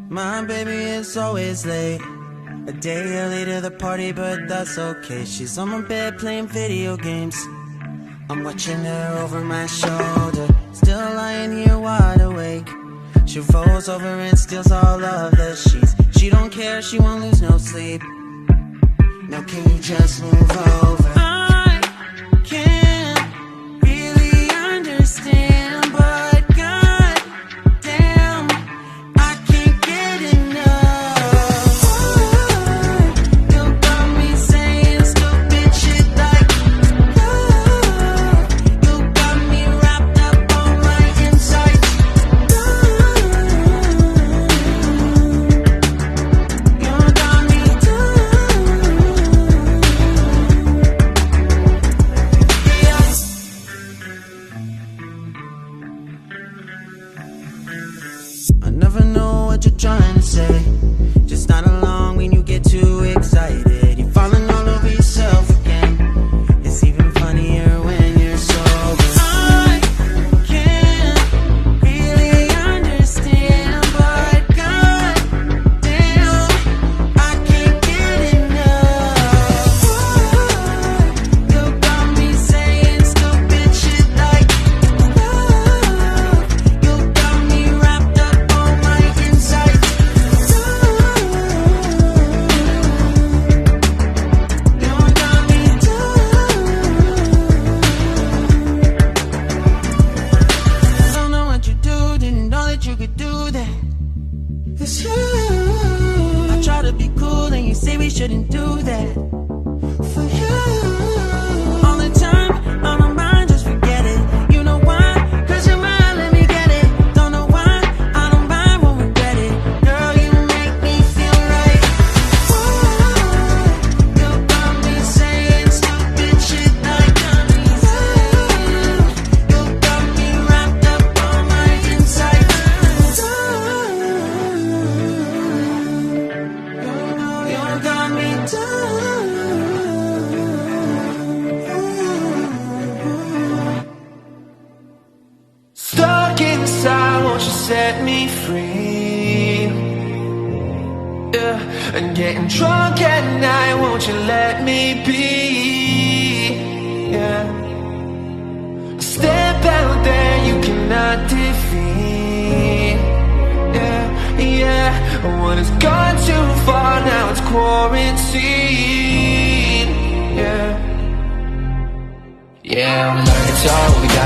My baby is always late, a day early to the party, but that's okay. She's on my bed playing video games. I'm watching her over my shoulder, still lying here wide awake. She rolls over and steals all of the sheets. She don't care, she won't lose no sleep. Now can you just move over? I can't really understand, but God damn, I can't get enough. You got me saying stupid shit like love. You got me wrapped up on my insides. You got me I never know what you're trying to say. Just not along when you get too excited. You're falling all over yourself again. It's even funnier when you're sober. I can't really understand, but God damn, I can't get enough. You got me saying stupid shit like love. You got me wrapped up on my insides. You got me getting drunk at night, won't you let me be? Yeah. Step out there, you cannot defeat. Yeah, yeah. One has gone too far, now it's quarantine. Yeah, yeah, I'm learning it's all we got.